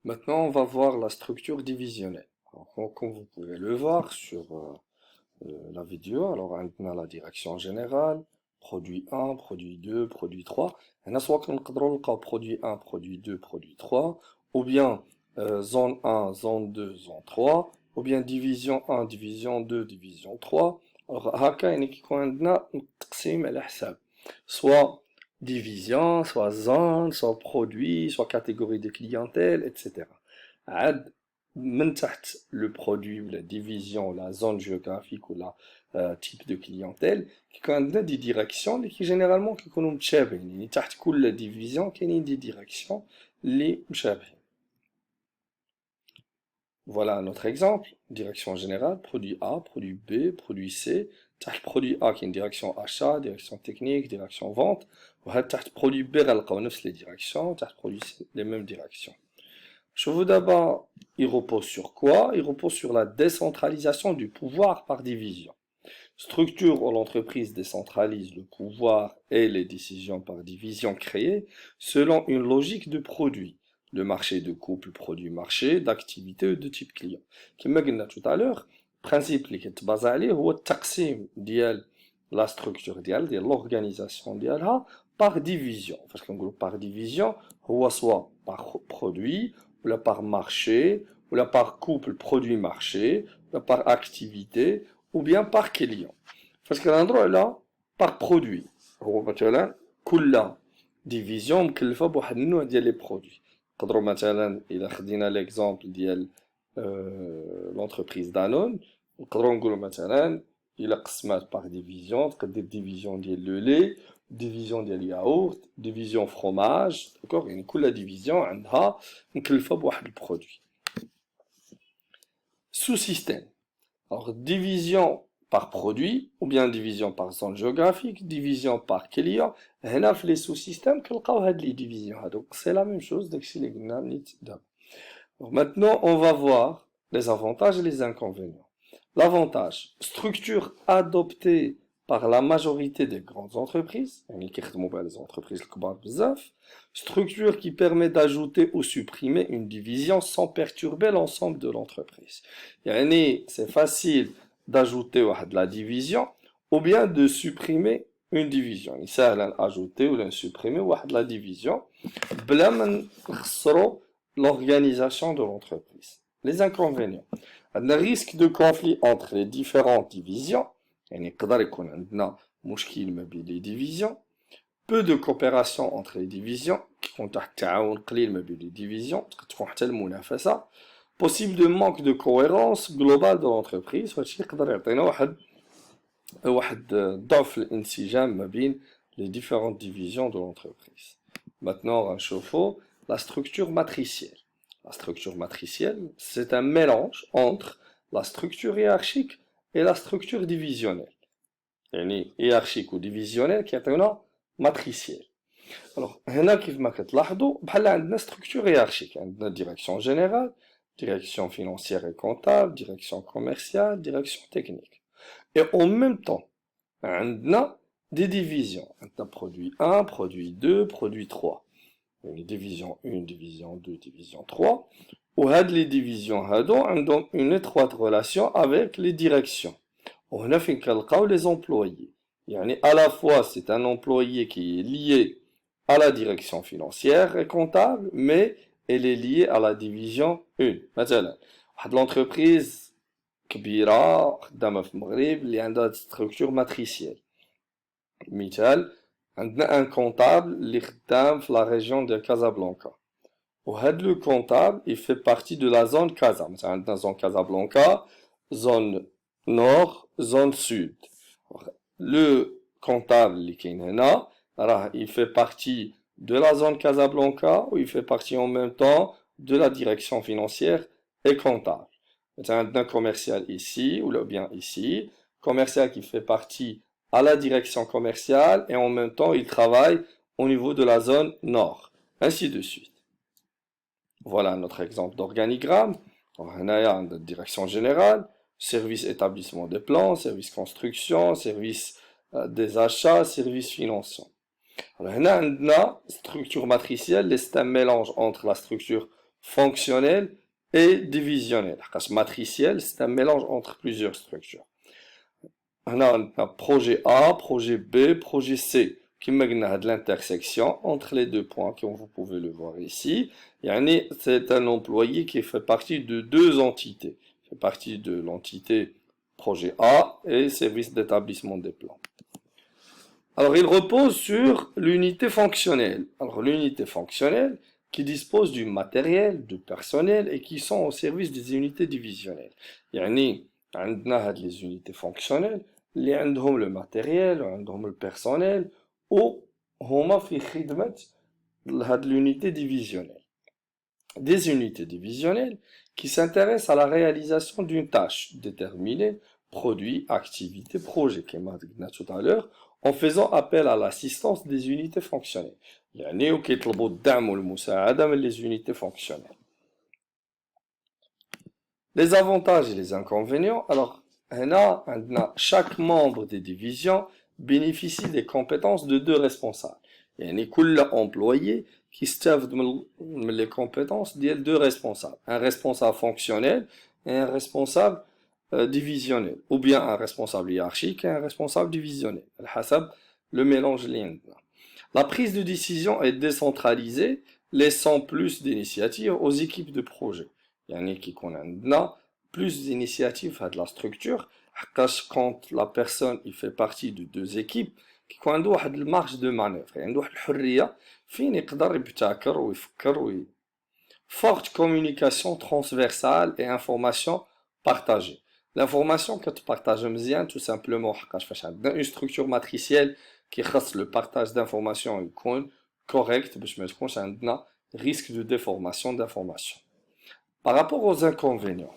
Maintenant, on va voir la structure divisionnelle. Alors, comme vous pouvez le voir sur la vidéo, alors on a la direction générale, produit 1, produit 2, produit 3. On a soit qu'on a produit 1, produit 2, produit 3, ou bien zone 1, zone 2, zone 3, ou bien division 1, division 2, division 3. Alors, هكا يعني كيكون عندنا تقسيم على حساب soit division, soit zone, soit produit, soit catégorie de clientèle, etc. عاد من تحت le produit ou la division, la zone géographique ou la type de clientèle كيكون عندنا دي ديريكسيون اللي جينيرالمون كيكونوا متشابهين يعني تحت كل ديفيزيون كاينين دي ديريكسيون اللي مشابهين. Voilà un autre exemple. Direction générale, produit A, produit B, produit C. تحت produit A qui est une direction achat, direction technique, direction vente. وهاد تحت produit B غنلقاو نفس les directions, تحت produit C les mêmes directions. Je veux d'abord, il repose sur quoi? Il repose sur la décentralisation du pouvoir par division. Structure où l'entreprise décentralise le pouvoir et les décisions par division créées selon une logique de produit. Le marché de couple produit-marché, d'activité ou de type client. Comme on a dit tout à l'heure, le principe qui est basé sur le taqsim de la structure de l'organisation par division. Parce qu'on dit par division, soit par produit, ou là par marché, ou là par couple produit-marché, ou là par activité, ou bien par client. Parce que l'endroit là, par produit. هو مثلا كل division مكلفة بواحد النوع ديال لي برودوي. نقدروا مثلا إلا خدينا ليكزامبل ديال لونتربريز دانون نقدروا نقولوا مثلا إلا قسمات باغ ديفيزيون تقدر ديفيزيون ديال لو لي ديفيزيون ديال الياغورت ديفيزيون فروماج داكوغ يعني كل ديفيزيون عندها مكلفة بواحد البرودوي. سو سيستيم alors division par produit ou bien division par zone géographique, division par client. هنا في les sous-systèmes كنلقاو هاد les divisions هادوك c'est la même chose داكشي اللي قلنا نيت دابا. Donc maintenant on va voir les avantages et les inconvénients. L'avantage, structure adoptée par la majorité des grandes entreprises, يعني كيخدموا بها les entreprises الكبار بزاف, structure qui permet d'ajouter ou supprimer une division sans perturber l'ensemble de l'entreprise. يعني c'est facile d'ajouter واحد la division ou bien de supprimer une division. يعني سهل ajouter ou supprimer واحد la division بلا ما نخسروا l'organisation de l'entreprise. Les inconvénients. عندنا risque de conflit entre les différentes divisions. يعني يقدر يكون عندنا مشكل ما بين les divisions. Peu de coopération entre les divisions. كيكون تحت التعاون قليل ما بين les divisions. تقدر تكون حتى المنافسة. Possible de manque de cohérence globale de l'entreprise. وهادشي يقدر يعطينا واحد ضعف الانسجام ما بين les différentes divisions de l'entreprise. Maintenant, غنشوفوا la structure matricielle. La structure matricielle, c'est un mélange entre la structure hiérarchique et la structure divisionnelle. يعني hiérarchique ou divisionnelle كيعطيونا matricielle. Alors, هنا كيف ما كتلاحظوا بحال عندنا structure hiérarchique. عندنا direction générale, direction financière et comptable, direction commerciale, direction technique. Et en même temps, عندنا des divisions. عندنا produit 1, produit 2, produit 3. Une division 1, division 2, division 3. Ou les divisions ont une étroite relation avec les directions. On a fait les employés. Yani à la fois c'est un employé qui est lié à la direction financière et comptable, mais elle est liée à la division 1. مثلا واحد l'entreprise كبيرة خدامة في المغرب اللي عندها structure matricielle. مثال عندنا ان كونتابل اللي خدام في لا ريجيون ديال كازابلانكا وهاد لو كونتابل il fait partie de la zone كازا مثلا عندنا زون كازابلانكا زون نور زون سود لو كونتابل اللي كاين هنا راه il fait partie de la zone Casablanca ou il fait partie en même temps de la direction financière et comptable. مثلا عندنا commercial ici ou bien ici commercial qui fait partie à la direction commerciale et en même temps il travaille au niveau de la zone nord, ainsi de suite. Voilà notre exemple d'organigramme. On a une direction générale, service établissement des plans, service construction, service des achats, service financier. Alors, on a une structure matricielle, c'est un mélange entre la structure fonctionnel et divisionnel. Parce que matriciel, c'est un mélange entre plusieurs structures. On a projet A, projet B, projet C, qui mène de l'intersection entre les deux points, comme vous pouvez le voir ici. C'est un employé qui fait partie de deux entités. Il fait partie de l'entité projet A et service d'établissement des plans. Alors, il repose sur l'unité fonctionnelle. Alors, l'unité fonctionnelle qui dispose du matériel, du personnel et qui sont au service des unités divisionnelles. يعني عندنا هاد les unités fonctionnelles اللي عندهم le matériel وعندهم le personnel وهما في خدمة هاد l'unité divisionnelle. Des unités divisionnelles qui s'intéressent à la réalisation d'une tâche déterminée, produit, activité, projet, comme on a dit tout à l'heure, en faisant appel à l'assistance des unités fonctionnelles. يعني وكيطلبوا الدعم والمساعدة من les unités fonctionnelles. Les avantages et les inconvénients. Alors, chaque membre des divisions bénéficie des compétences de deux responsables. يعني كل employé qui استفاد من les compétences ديال deux responsables. Un responsable fonctionnel et un responsable divisionnel. Ou bien un responsable hiérarchique et un responsable divisionnel. على حسب le mélange اللي عندنا. La prise de décision est décentralisée, laissant plus d'initiatives aux équipes de projet. يعني كيكون عندنا plus d'initiatives à de la structure, quand la personne il fait partie de deux équipes, كيكون عنده واحد المارج دو مانوفر، عنده واحد الحرية فين يقدر يبتكر ويفكر Forte communication transversale et information partagée. L'information que tu partages مزيان tout simplement حقاش فاش عندنا une structure matricielle qui خاص le partage d'informations يكون correct باش ما تكونش عندنا risque de déformation d'information. Par rapport aux inconvénients,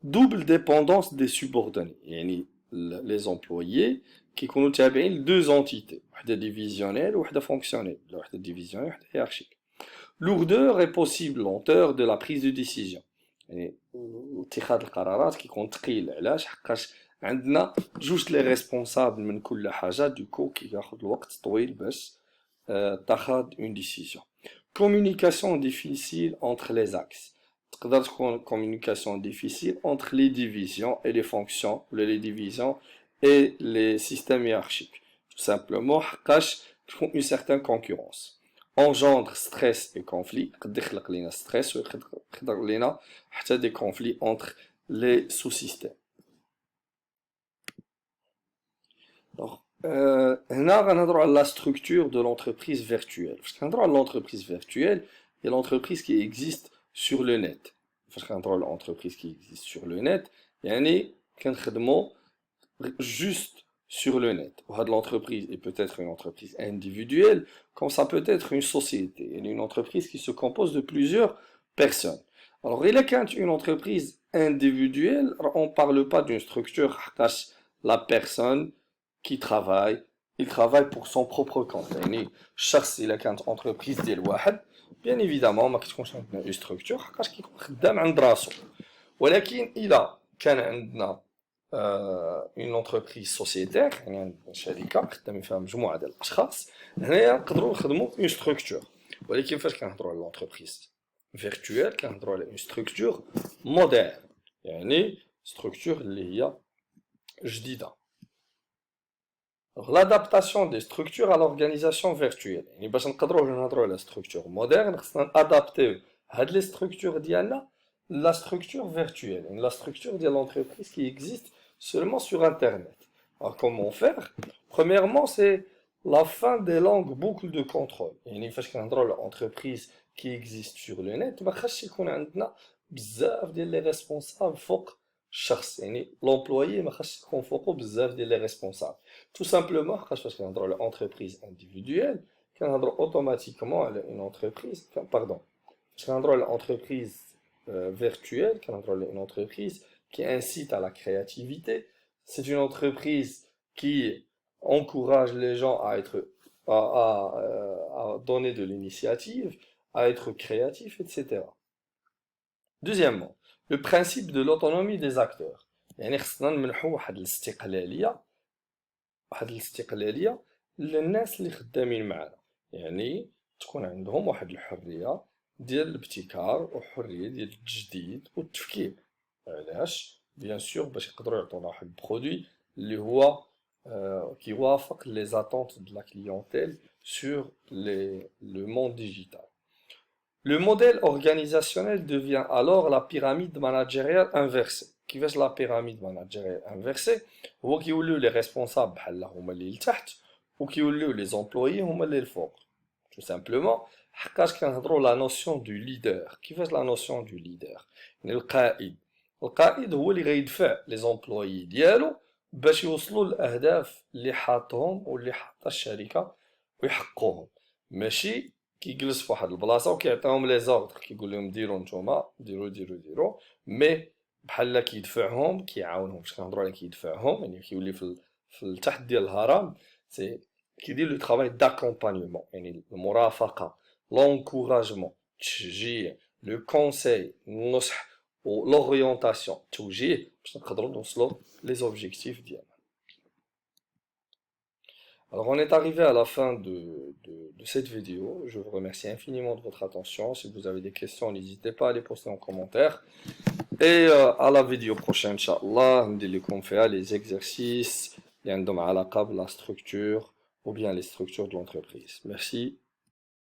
double dépendance des subordonnés. يعني les employés qui يكونوا تابعين deux entités, واحدة divisionnelle وواحدة fonctionnelle, واحدة divisionnelle وواحدة hiérarchique. Lourdeur et possible lenteur de la prise de décision. يعني اتخاذ القرارات كيكون ثقيل. علاش؟ حقاش عندنا جوج لي ريسبونسابل من كل حاجة دوكو كياخذ الوقت طويل باش تاخذ une décision. Communication difficile entre les axes. تقدر تكون communication difficile entre les divisions et les fonctions, les divisions et les systèmes hiérarchiques. Tout simplement حقاش تكون une certaine concurrence. Engendre stress et conflit. قد يخلق لنا stress ويخلق لنا حتى des conflits entre les sous-systèmes. Alors, هنا غنهضروا على la structure de l'entreprise virtuelle. فاش كنهضروا على l'entreprise virtuelle, il y a l'entreprise qui existe sur le net. فاش كنهضروا على l'entreprise qui existe sur le net, يعني كنخدموا juste sur le net. L'entreprise est peut-être une entreprise individuelle, comme ça peut être une société, une entreprise qui se compose de plusieurs personnes. Alors, il est quand une entreprise individuelle, on ne parle pas d'une structure, la personne qui travaille, il travaille pour son propre compte. Chaque il est quand entreprise ديال واحد, bien évidemment, ما كتكونش عندنا une structure, حقاش كيكون خدام عند راسو. ولكن إلا كان عندنا une entreprise sociétaire, يعني شركة خدامين فيها مجموعة ديال الأشخاص, هنايا نقدروا نخدموا une structure. ولكن فاش كنهضروا على l'entreprise virtuelle كنهضروا على une structure moderne, يعني structure اللي هي جديدة. L'adaptation des structures à l'organisation virtuelle. يعني باش نقدروا نهضروا على structure moderne خصنا نادابتيو هاد les structures ديالنا la structure virtuelle, la structure de l'entreprise qui existe seulement sur Internet. Alors, comment faire? Premièrement, c'est la fin des longues boucles de contrôle. يعني فاش كنهضروا على l'entreprise qui existe sur le net, ما خاصش يكون عندنا بزاف ديال لي ريسبونسابل فوق الشخص. يعني l'employé ما خاصش يكون فوقو بزاف ديال لي ريسبونسابل. Tout simplement, حقاش فاش كنهضروا على entreprise individuelle, كنهضروا automatiquement على une entreprise, pardon, فاش كنهضروا على entreprise virtuelle, une entreprise qui incite à la créativité. C'est une entreprise qui encourage les gens à donner de l'initiative, à être créatifs, etc. Deuxièmement, le principe de l'autonomie des acteurs. يعني خصنا نمنحوا واحد الاستقلالية للناس اللي خدامين معنا. يعني تكون عندهم واحد الحرية ديال الابتكار وحرية ديال التجديد والتفكير. علاش؟ بيان سور باش يقدروا يعطونا واحد البرودوي اللي هو كيوافق les attentes de la clientèle sur le monde digital. Le modèle organisationnel devient alors la pyramide managériale inversée. كيفاش لا بيراميد managériale inversée؟ هو كيوليو لي ريسبونسابل بحال هما اللي لتحت وكيوليو لي زومبلويي هما اللي الفوق. tout simplement حقاش كنهضروا لا نوسيون دو ليدر. كيفاش لا نوسيون دو ليدر؟ يعني القائد هو اللي غيدفع لي زومبلويي ديالو باش يوصلوا للاهداف اللي حاطهم واللي حاطه الشركه ويحققوهم، ماشي كيجلس في واحد البلاصه وكيعطيهم لي زوردر كيقول لهم ديروا نتوما ديروا مي بحال كيدفعهم كيعاونهم. فاش كنهضروا على كيدفعهم يعني كيولي في التحت ديال الهرم سي كيدير لو ترافاي داكومبانيمون، يعني المرافقه، لونكوراجمون، التشجيع، لو كونساي، النصح و l'orientation التوجيه باش نقدروا نوصلوا les objectifs ديالنا. Alors on est arrivé à la fin de cette vidéo. Je vous remercie infiniment de votre attention. Si vous avez des questions, n'hésitez pas à les poster en commentaire. Et à la vidéo prochaine, Inch'Allah, ندير لكم فيها les exercices اللي عندهم علاقة بلا structure ou bien les structures de l'entreprise. Merci.